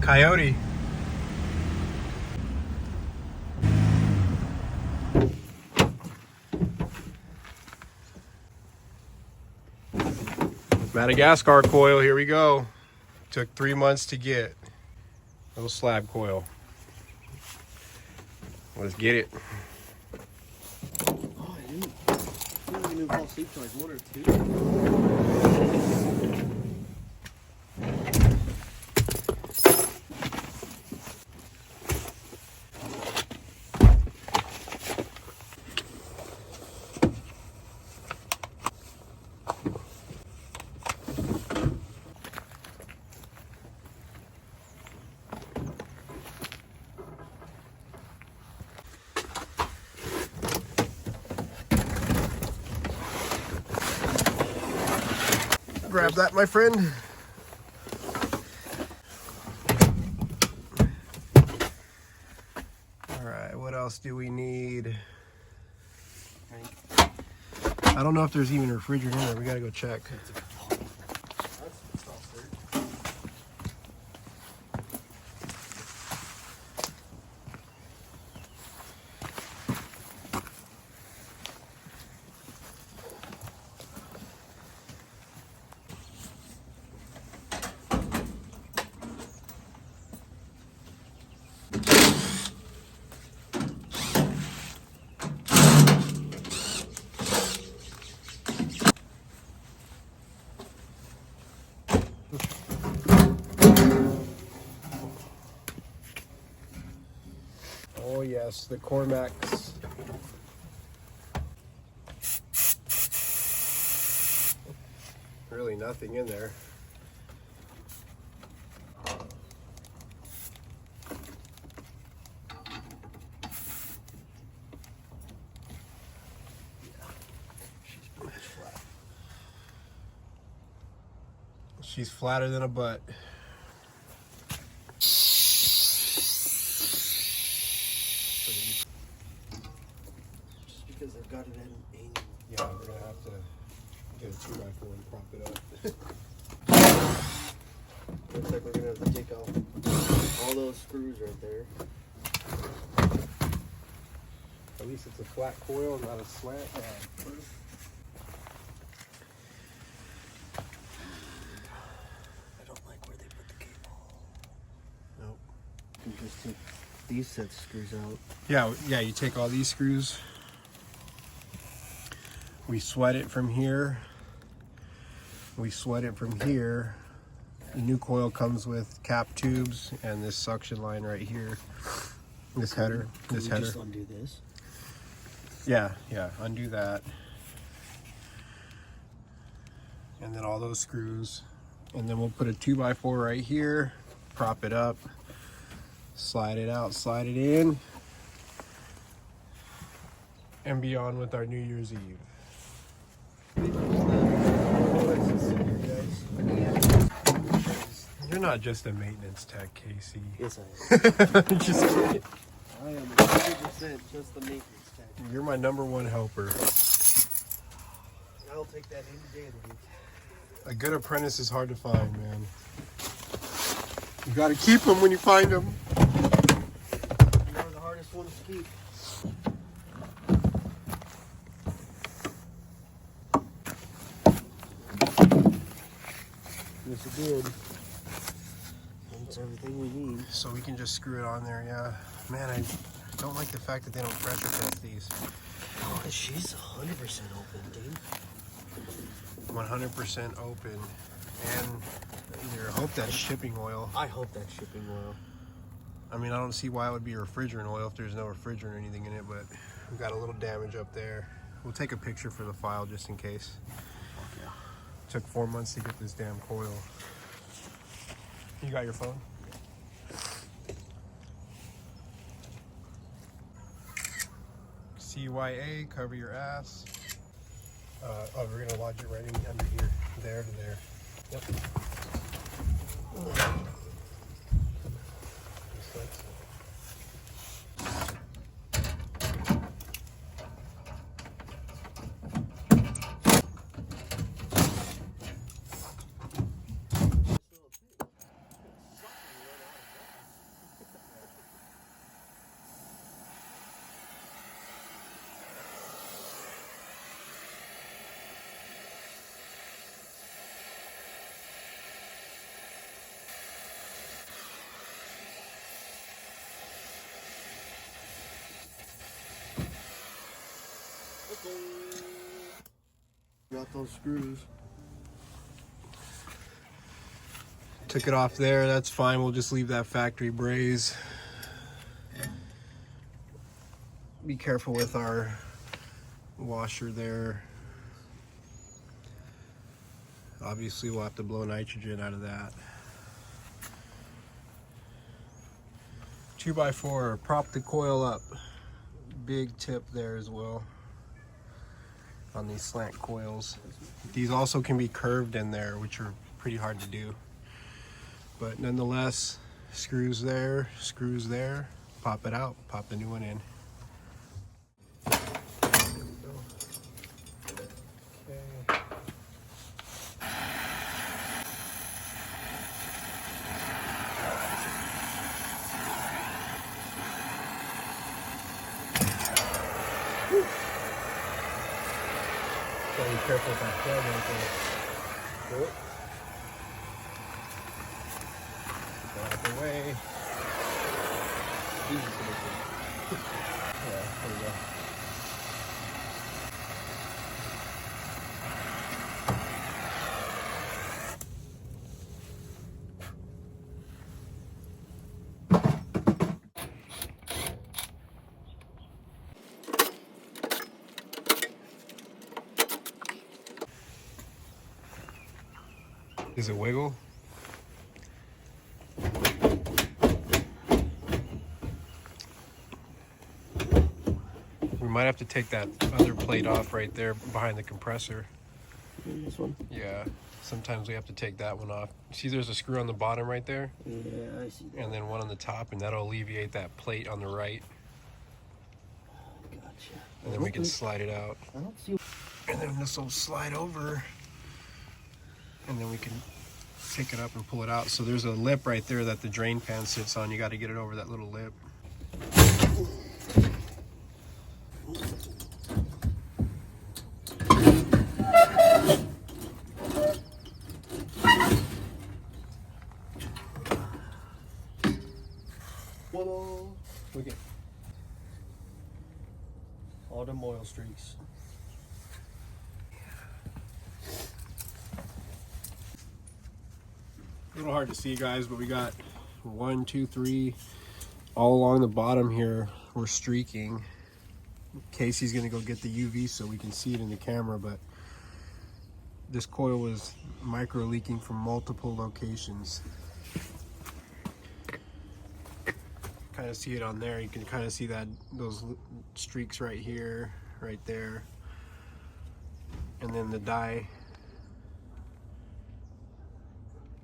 Coyote. Madagascar coil, here we go. Took 3 months to get. Little slab coil. Let's get it. Oh, I didn't even fall asleep till like 1 or 2. Grab that, my friend. All right, what else do we need? I don't know if there's even a refrigerator in there. We gotta go check. Oh yes, the Cormax. Really nothing in there. She's flatter than a butt. Because I've got it at an angle. Yeah, we're gonna have to get a 2x4 and prop it up. Looks like we're gonna have to take out all those screws right there. At least it's a flat coil, not a slant. I don't like where they put the cable. Nope. You can just take these sets of screws out. Yeah, you take all these screws. We sweat it from here. We sweat it from here. The new coil comes with cap tubes and this suction line right here. This header. This header. Just undo this. Yeah, undo that. And then all those screws. And then we'll put a 2x4 right here, prop it up, slide it out, slide it in, and be on with our New Year's Eve. You're not just a maintenance tech, Casey. Yes, I am. Just kidding. I am 100% just the maintenance tech. You're my #1 helper. I'll take that any day of the week. A good apprentice is hard to find, man. You gotta keep them when you find them. You're the hardest ones to keep. Yes, it did. That's everything we need. So we can just screw it on there, yeah. Man, I don't like the fact that they don't pressure test these. Oh, she's 100% open, dude. 100% open. And either hope that's shipping oil. I hope that's shipping oil. I mean, I don't see why it would be refrigerant oil if there's no refrigerant or anything in it, but we've got a little damage up there. We'll take a picture for the file just in case. Yeah. Took 4 months to get this damn coil. You got your phone? CYA, cover your ass. Oh, we're gonna lodge it right in under here, there to there. Yep. Just like so. off those screws. Took it off there, that's fine. We'll just leave that factory braze. Be careful with our washer there. Obviously we'll have to blow nitrogen out of that. 2x4, prop the coil up. Big tip there as well on these slant coils. These also can be curved in there, which are pretty hard to do. But nonetheless, screws there, pop it out, pop the new one in. Gotta be careful with that plug right there. Whoop. Get out of the way. Easy to make it. Yeah, there we go. Does it wiggle? We might have to take that other plate off right there behind the compressor. This one? Yeah, sometimes we have to take that one off. See, there's a screw on the bottom right there? Yeah, I see that. And then one on the top, and that'll alleviate that plate on the right. Gotcha. And then we can slide it out. I don't see. And then this will slide over. And then we can pick it up and pull it out. So there's a lip right there that the drain pan sits on. You got to get it over that little lip. Whoa! Look at All them oil streaks. a little hard to see, guys, but we got 1, 2, 3 all along the bottom here. We're streaking. Casey's gonna go get the UV so we can see it in the camera, but this coil was micro leaking from multiple locations. Kind of see it on there. You can kind of see that those streaks right here, right there, and then the dye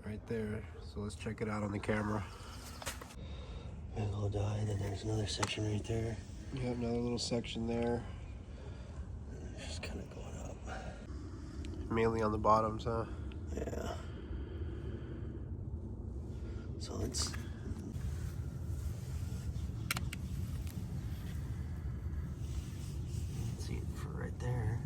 right there. So let's check it out on the camera. There's a little dye, and then there's another section right there. You have another little section there. It's just kind of going up. Mainly on the bottoms, huh? Yeah. So it's. See it for right there.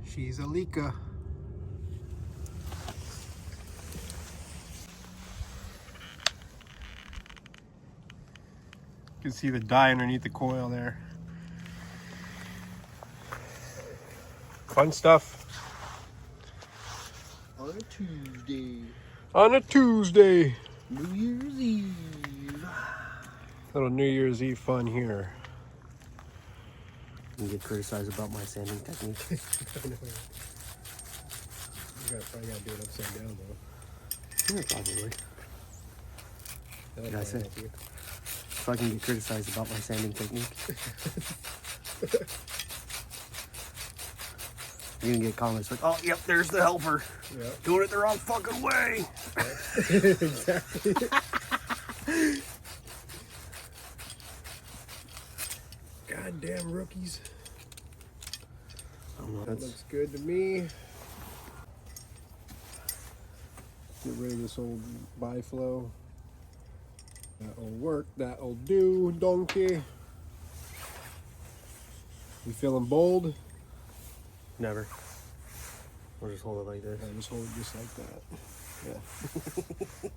She's a leaker. You can see the dye underneath the coil there. Fun stuff. On a Tuesday. On a Tuesday. New Year's Eve. Little New Year's Eve fun here. You get criticized about my sanding technique. You probably gotta do it upside down though. Yeah, probably. That'll Did I say? help you. If I can get criticized about my sanding technique. You're gonna get comments like, oh, yep, there's the helper. Yeah. Doing it the wrong fucking way. Exactly. Goddamn rookies. I don't know. That looks good to me. Get rid of this old biflow. That'll work. That'll do, donkey. You feeling bold? Never. Or just hold it like this. I just hold it just like that. Yeah.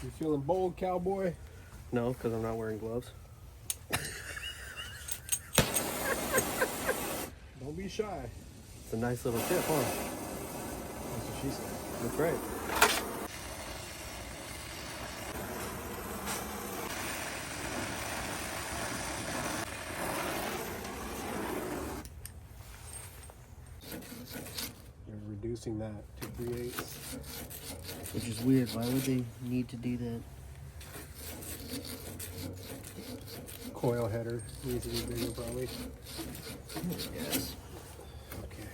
You feeling bold, cowboy? No, because I'm not wearing gloves. Don't be shy. It's a nice little tip, huh? That's what she said. That's right. You're reducing that to 3/8. Which is weird. Why would they need to do that? Coil header needs to be bigger, probably. Yes. Okay.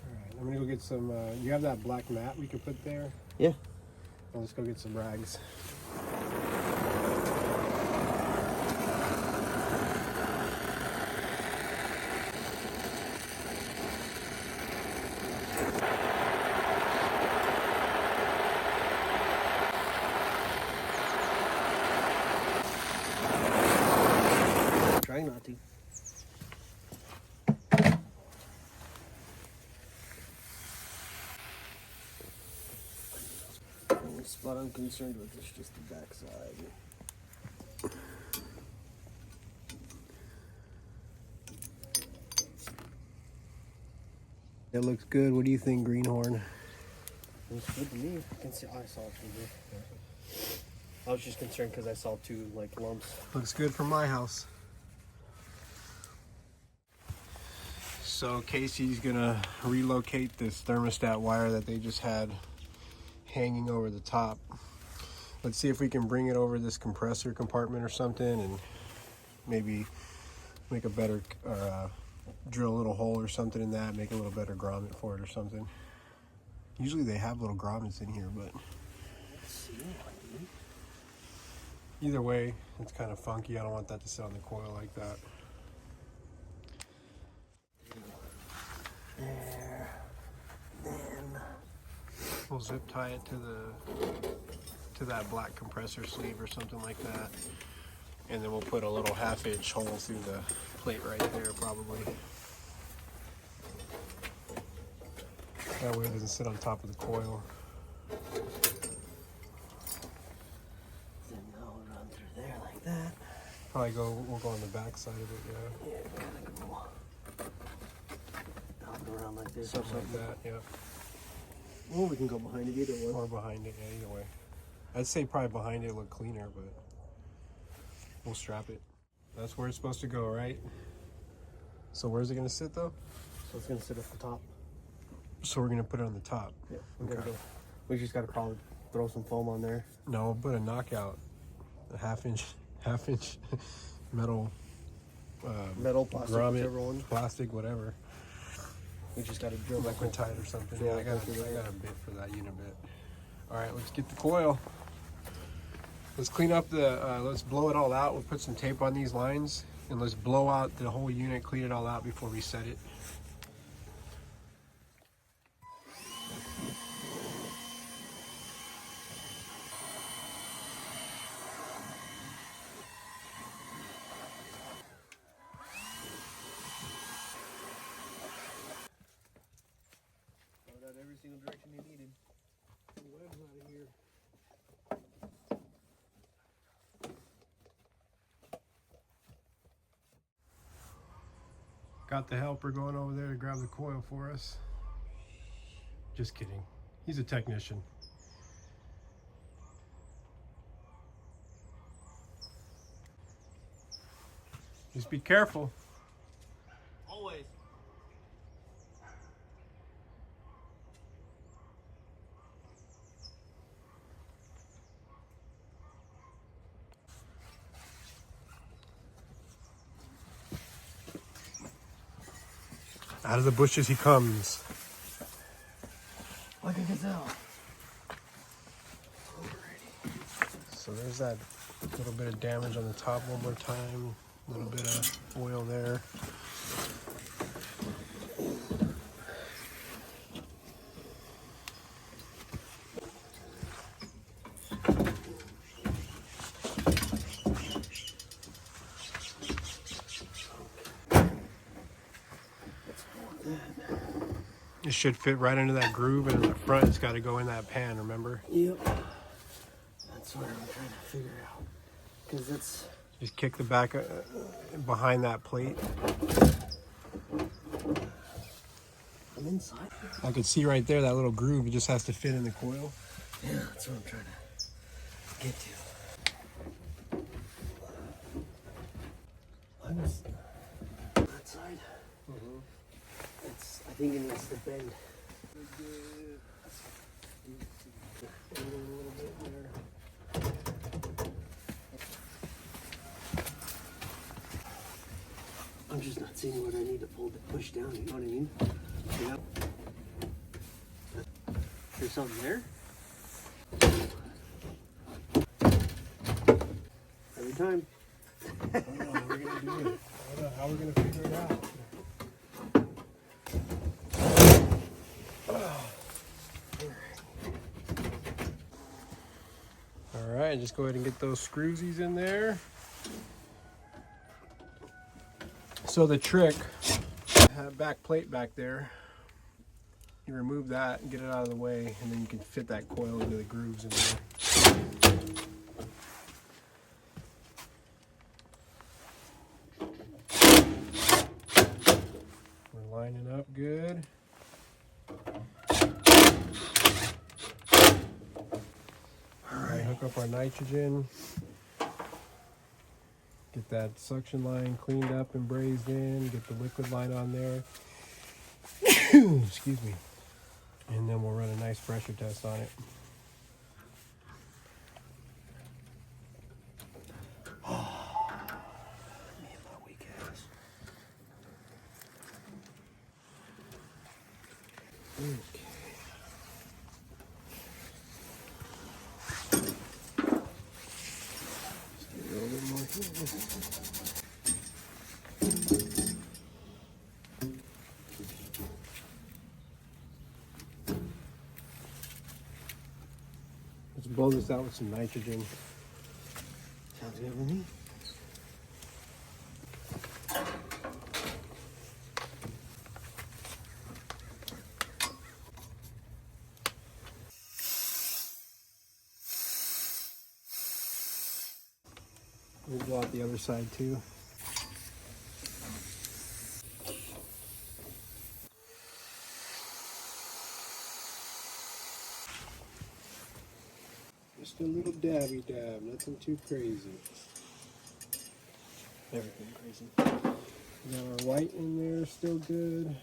Alright, I'm gonna go get some. You have that black mat we can put there? Yeah. Well, let's go get some rags. Trying not to. The only spot I'm concerned with is just the backside. It looks good. What do you think, Greenhorn? Looks good to me. I can see. I saw it from here. I was just concerned because I saw two like lumps. Looks good for my house. So Casey's gonna relocate this thermostat wire that they just had hanging over the top. Let's see if we can bring it over this compressor compartment or something, and maybe make a better, drill a little hole or something in that, make a little better grommet for it or something. Usually they have little grommets in here, but either way, it's kind of funky. I don't want that to sit on the coil like that. There. Then. We'll zip tie it to that black compressor sleeve or something like that, and then we'll put a little 1/2-inch hole through the plate right there, probably. That way it doesn't sit on top of the coil. Then now we'll run through there like that. We'll go on the back side of it, yeah. Yeah, kind of go hop around like this Something like that, yeah. Or we can go behind it, either one. Or behind it, yeah, either way. I'd say probably behind it look cleaner, but we'll strap it. That's where it's supposed to go, right? So where's it gonna sit though? So it's gonna sit at the top. So we're gonna put it on the top. Yeah, we're Okay. gonna go. We just gotta probably throw some foam on there. No, we'll put a knockout, a 1/2-inch metal, Metal, plastic, whichever grommet, one. plastic, whatever, We just gotta drill the hole. liquid or something. Drill Yeah, I got a bit for that unibit. All right, let's get the coil. Let's clean up let's blow it all out. We'll put some tape on these lines, and let's blow out the whole unit, clean it all out before we set it. Throw it out every single direction you needed. The web's out of here. Got the helper going over there to grab the coil for us. Just kidding. He's a technician. Just be careful. Always. Out of the bushes he comes. Like a gazelle. So there's that little bit of damage on the top one more time. A little bit of oil there. It should fit right into that groove, and in the front it's got to go in that pan, remember? Yep. That's what I'm trying to figure out. Because it's... Just kick the back behind that plate. I'm inside. I can see right there that little groove. It just has to fit in the coil. Yeah, that's what I'm trying to get to. I was on that side. I think it needs to bend. A little bit there. I'm just not seeing what I need to push down, you know what I mean? Yeah. There's something there? Every time. I don't know how we're going to do it. I don't know how we're going to figure it out. All right, just go ahead and get those screwsies in there. So the trick, back plate back there, you remove that and get it out of the way, and then you can fit that coil into the grooves in there. We're lining up good. Alright, hook up our nitrogen. Get that suction line cleaned up and brazed in. Get the liquid line on there. Excuse me. And then we'll run a nice pressure test on it. Me and my weak ass. Okay. Just get a little bit more here. Let's blow this out with some nitrogen. Sounds good with me. We'll blow out the other side too. Just a little dabby dab, nothing too crazy. Everything crazy. We got our white in there, still good.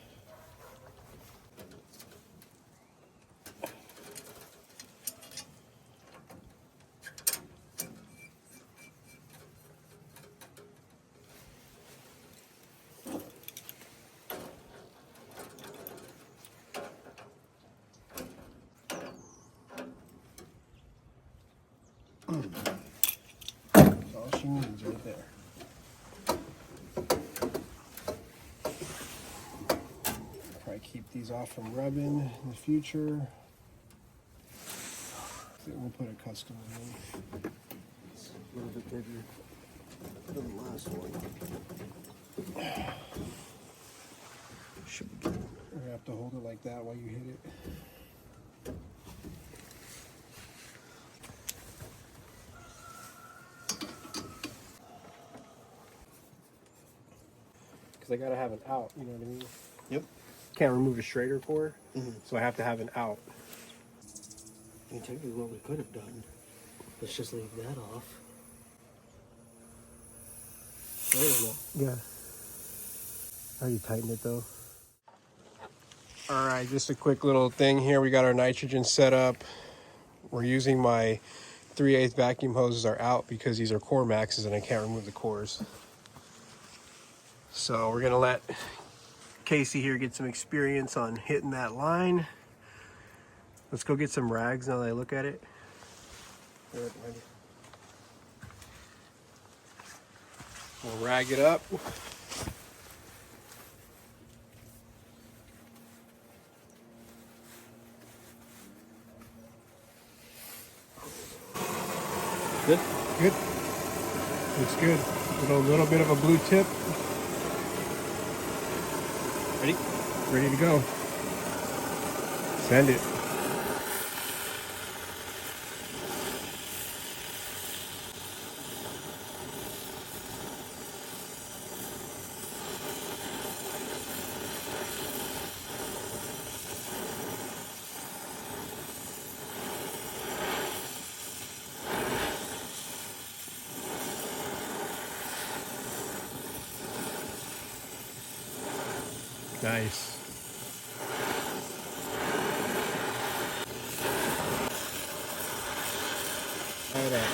That's all she needs right there. Probably keep these off from rubbing in the future. We'll put a custom in. It's a little bit bigger than the last one. Should be good. You're gonna have to hold it like that while you hit it. Because I gotta have an out, you know what I mean? Yep. Can't remove a Schrader core, so I have to have an out. I mean, technically what we could have done, let's just leave that off. There we go. Yeah. How you tighten it though? All right, just a quick little thing here. We got our nitrogen set up. We're using my 3/8 vacuum hoses are out because these are core maxes and I can't remove the cores. So we're gonna let Casey here get some experience on hitting that line. Let's go get some rags now that I look at it. We'll rag it up. Good? Good. Looks good. Little bit of a blue tip. Ready? Ready to go. Send it. Nice. Try it out.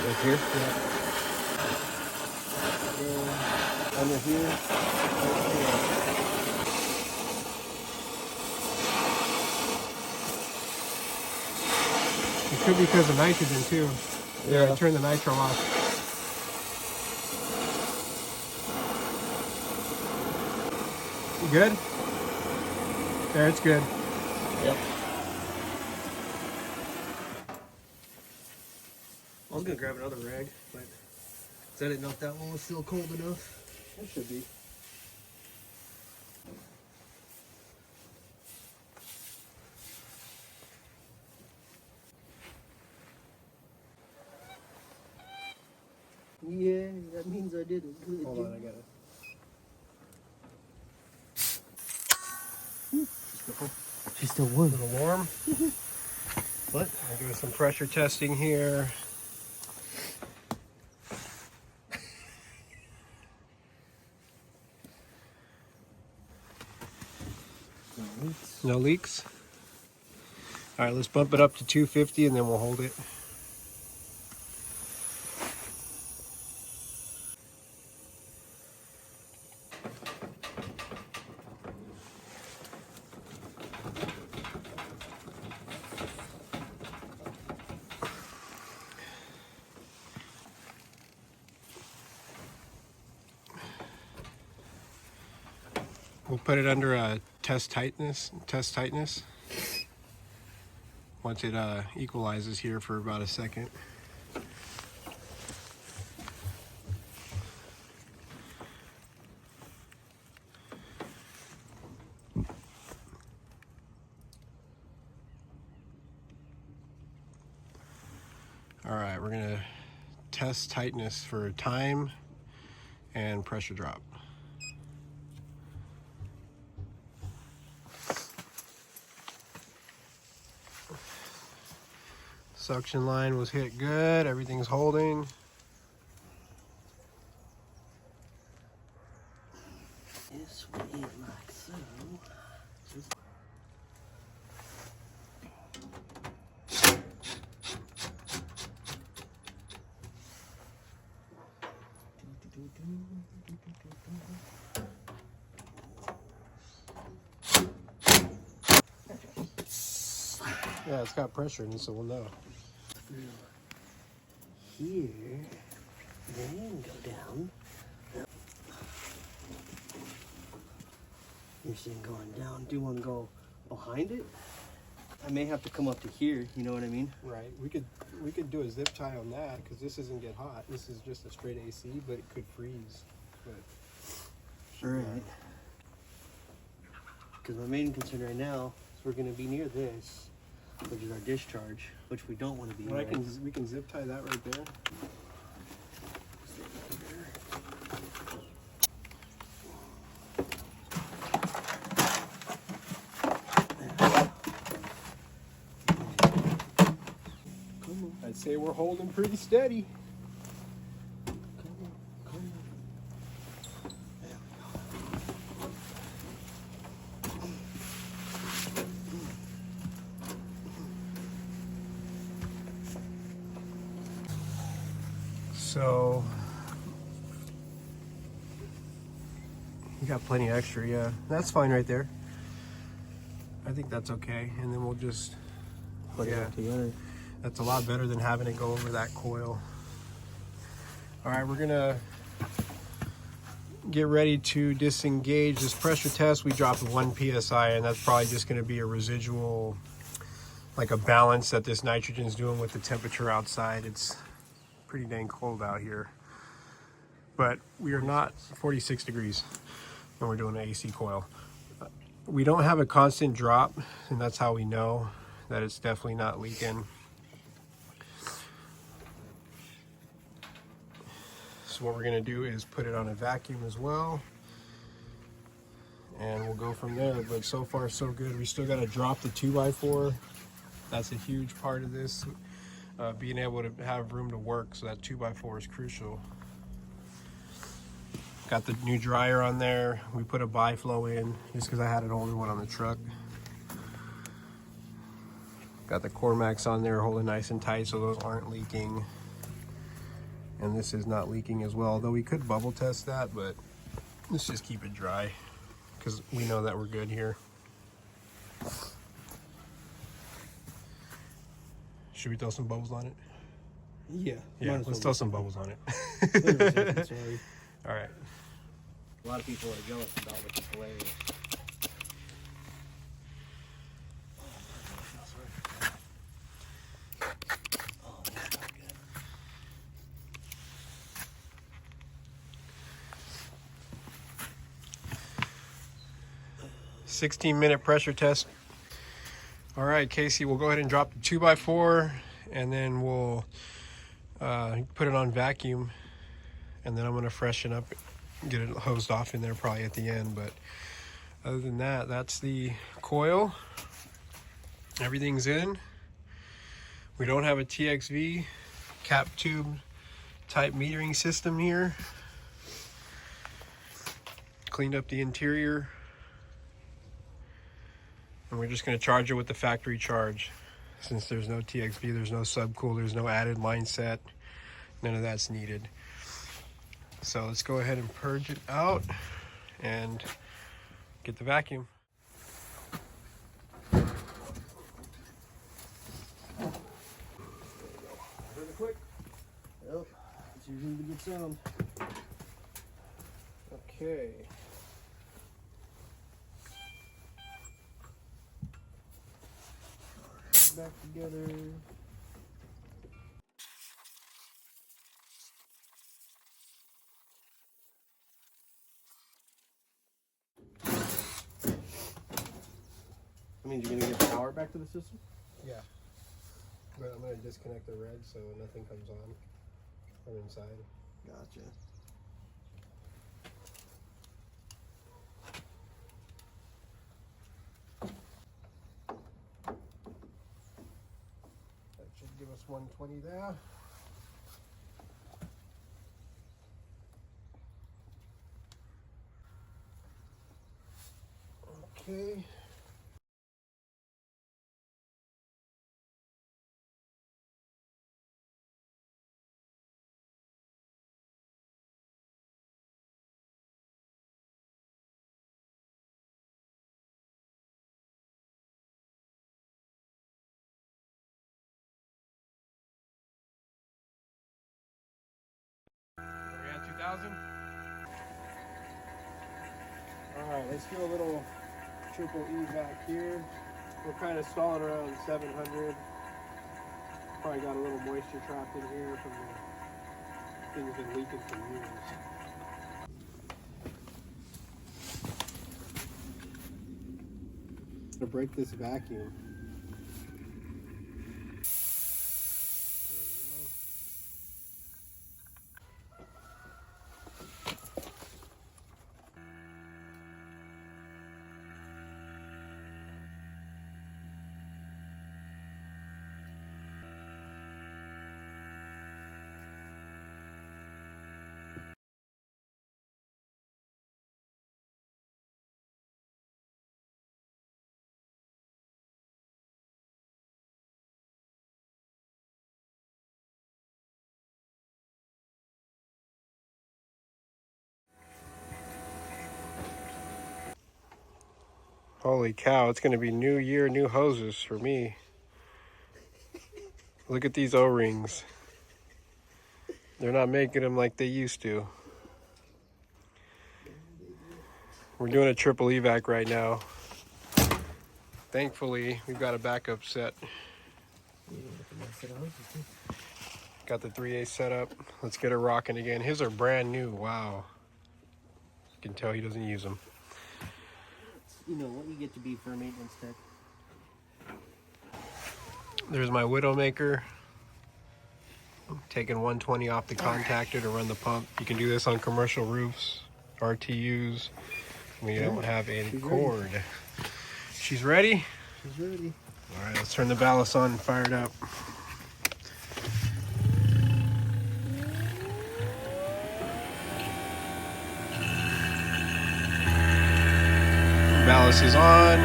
Right here? Yeah. Go under here. Right here. It could be because of nitrogen too. Yeah. Turn the nitro off. You good? There, it's good. Yep. I was gonna grab another rag, but I didn't know if that one was still cold enough. It should be. Yeah, that means I did a good Hold on, I got it. She's still warm. A little warm. What? I'm doing some pressure testing here. No leaks. All right, let's bump it up to 250 and then we'll hold it. We'll put it under a test tightness. Once it equalizes here for about a second. All right, we're gonna test tightness for time and pressure drop. Suction line was hit good, everything's holding. This way, like so. Yeah, it's got pressure in it, so we'll know. Here, then go down. You're seeing going down. Do you want to go behind it? I may have to come up to here. You know what I mean? Right. We could do a zip tie on that because this doesn't get hot. This is just a straight AC, but it could freeze. But All right. Because my main concern right now is we're going to be near this, which is our discharge, which we don't want to be. well, near. we can zip tie that right there. I'd say we're holding pretty steady. Come on. There we go. So you got plenty extra, yeah. That's fine right there. I think that's okay. And then we'll just Put it yeah. all together. That's a lot better than having it go over that coil. All right, we're gonna get ready to disengage this pressure test. We dropped 1 PSI and that's probably just gonna be a residual, like a balance that this nitrogen is doing with the temperature outside. It's pretty dang cold out here. But we are not 46 degrees when we're doing an AC coil. We don't have a constant drop, and that's how we know that it's definitely not leaking. So what we're gonna do is put it on a vacuum as well, and we'll go from there. But so far so good. We still gotta drop the 2x4. That's a huge part of this, being able to have room to work, so that 2x4 is crucial. Got the new dryer on there. We put a biflow in just because I had an older one on the truck. Got the Cormax on there holding nice and tight so those aren't leaking. And this is not leaking as well, though we could bubble test that, but let's just keep it dry because we know that we're good here. Should we throw some bubbles on it? Yeah. Yeah, let's throw some bubbles on it. 100% sorry. All right. A lot of people are jealous about what this delay is. Oh, that's not good. 16-minute pressure test. All right, Casey, we'll go ahead and drop the 2x4, and then we'll put it on vacuum, and then I'm gonna freshen up, get it hosed off in there probably at the end. But other than that, that's the coil. Everything's in. We don't have a TXV cap tube type metering system here. Cleaned up the interior, and we're just going to charge it with the factory charge. Since there's no TXV, there's no subcool, there's no added line set, none of that's needed. So let's go ahead and purge it out and get the vacuum. Really quick. Yep. It's usually the good sound. Okay. Back together. That means you're gonna get power back to the system? Yeah. But I'm going to disconnect the red so nothing comes on from inside. Gotcha. That should give us 120 there. Okay. Are we at 2,000? Alright, let's do a little triple E back here. We're kind of stalling around 700. Probably got a little moisture trapped in here from the things been leaking for years. To break this vacuum. Holy cow, it's going to be new year, new hoses for me. Look at these O-rings. They're not making them like they used to. We're doing a triple evac right now. Thankfully, we've got a backup set. Got the 3/8 set up. Let's get her rocking again. His are brand new. Wow. You can tell he doesn't use them. you know what you get to be for a maintenance tech. There's my Widowmaker. I'm taking 120 off the contactor to run the pump. You can do this on commercial roofs, RTUs. We don't have a cord. She's ready? She's ready. All right, let's turn the ballast on and fire it up. Ballast is on.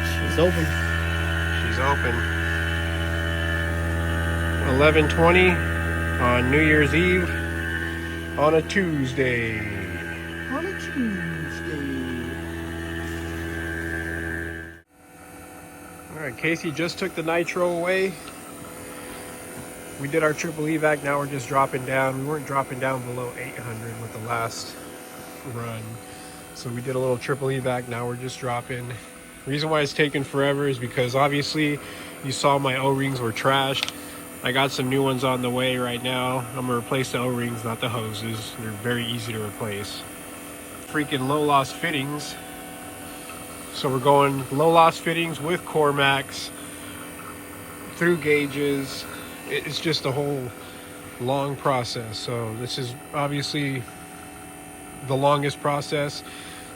She's open. She's open. 11:20 on New Year's Eve on a Tuesday. On a Tuesday. All right, Casey just took the nitro away. We did our triple evac, now we're just dropping down. We weren't dropping down below 800 with the last run. So we did a little triple evac, now we're just dropping. Reason why it's taking forever is because obviously you saw my O-rings were trashed. I got some new ones on the way right now. I'm gonna replace the O-rings, not the hoses. They're very easy to replace. Freaking low loss fittings. So we're going low loss fittings with Cormax through gauges. It's just a whole long process. So this is obviously the longest process.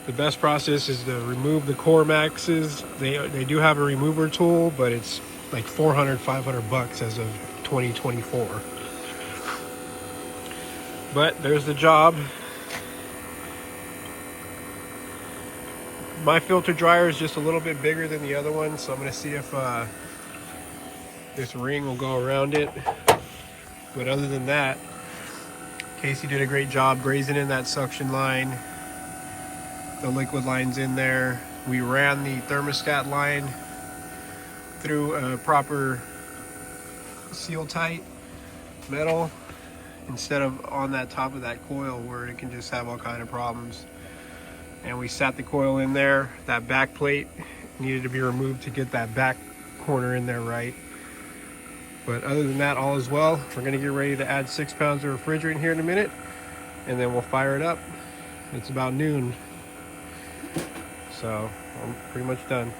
The best process is to remove the Cormaxes. They do have a remover tool, but it's like 400, 500 bucks as of 2024. But there's the job. My filter dryer is just a little bit bigger than the other one, so I'm gonna see if this ring will go around it. But other than that, Casey did a great job grazing in that suction line. The liquid line's in there. We ran the thermostat line through a proper seal tight metal instead of on that top of that coil where it can just have all kind of problems. And we sat the coil in there. That back plate needed to be removed to get that back corner in there right. But other than that, all is well. We're gonna get ready to add 6 pounds of refrigerant here in a minute, and then we'll fire it up. It's about noon, so I'm pretty much done.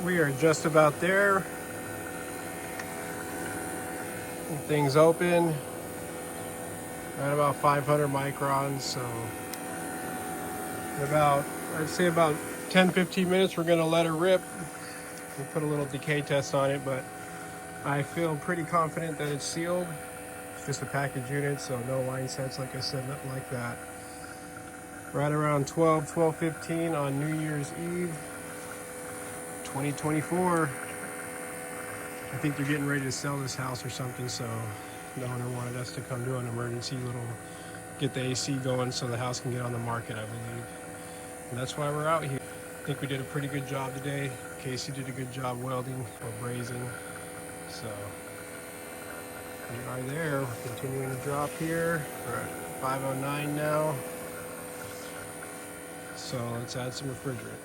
We are just about there. Things open at about 500 microns, so I'd say about 10-15 minutes we're gonna let her rip. We'll put a little decay test on it, but I feel pretty confident that it's sealed. It's just a package unit, so no line sets, like I said, nothing like that. Right around 12:15 on New Year's Eve 2024. I think they're getting ready to sell this house or something, so the owner wanted us to come do an emergency little, get the AC going so the house can get on the market, I believe. And that's why we're out here. I think we did a pretty good job today. Casey did a good job welding or brazing. So we are there. We're continuing to drop here. We're at 509 now. So let's add some refrigerant.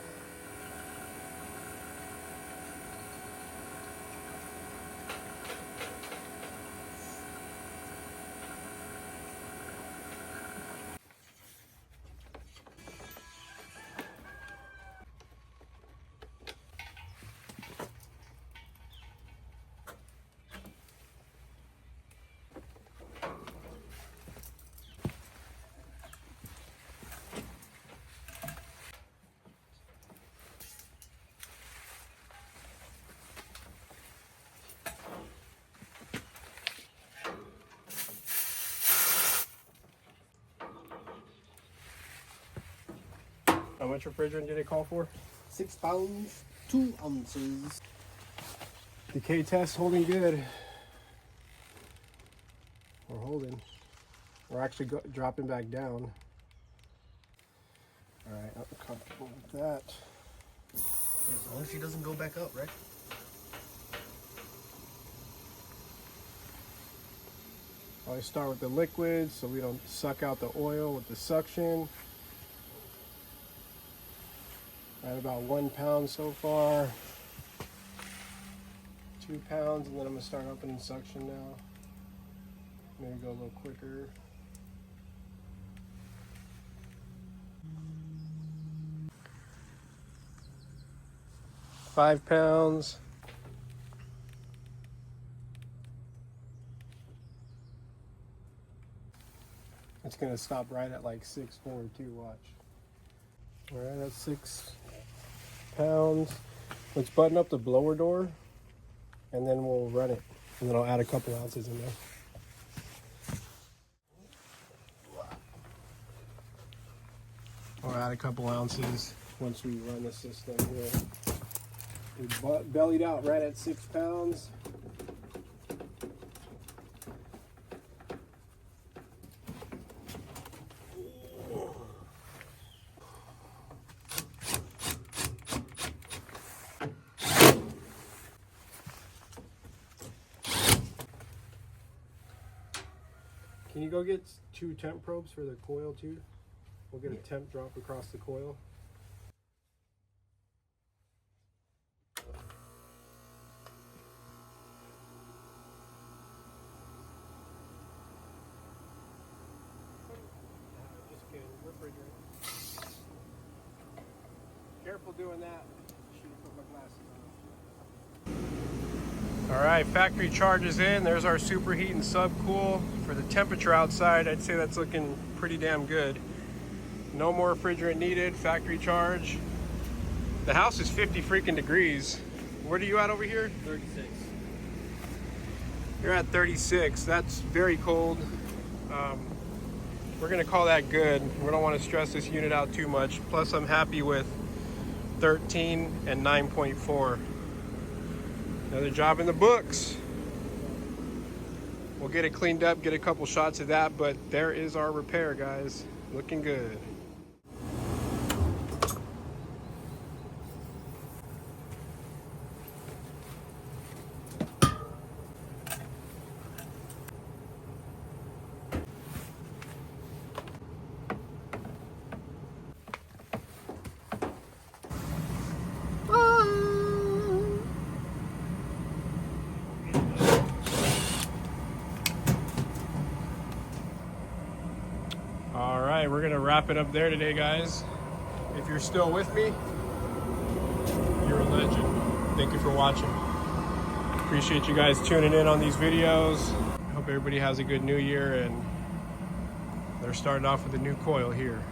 How much refrigerant did it call for? 6 pounds, 2 ounces. Decay test holding good. We're holding. We're actually dropping back down. All right, I'm comfortable with that. As long as she doesn't go back up, right? I start with the liquid so we don't suck out the oil with the suction. At about 1 pound so far. 2 pounds, and then I'm gonna start opening suction now. Maybe go a little quicker. 5 pounds. It's gonna stop right at like 642, watch. All right, that's 6 pounds. Let's button up the blower door and then we'll run it. And then I'll add a couple ounces in there. I'll add a couple ounces once we run the system here. We bellied out right at 6 pounds. Can you go get 2 temp probes for the coil too? We'll get a temp drop across the coil. Just kidding, refrigerant. Careful doing that. Should have put my glasses on. All right, factory charge is in. There's our superheat and subcool. For the temperature outside, I'd say that's looking pretty damn good. No more refrigerant needed, factory charge. The house is 50 freaking degrees. What are you at over here? 36. You're at 36. That's very cold. We're gonna call that good. We don't want to stress this unit out too much. Plus, I'm happy with 13 and 9.4. Another job in the books. We'll get it cleaned up, get a couple shots of that, but there is our repair, guys. Looking good. All right, we're gonna wrap it up there today, guys. If you're still with me, you're a legend. Thank you for watching. Appreciate you guys tuning in on these videos. Hope everybody has a good new year, and they're starting off with a new coil here.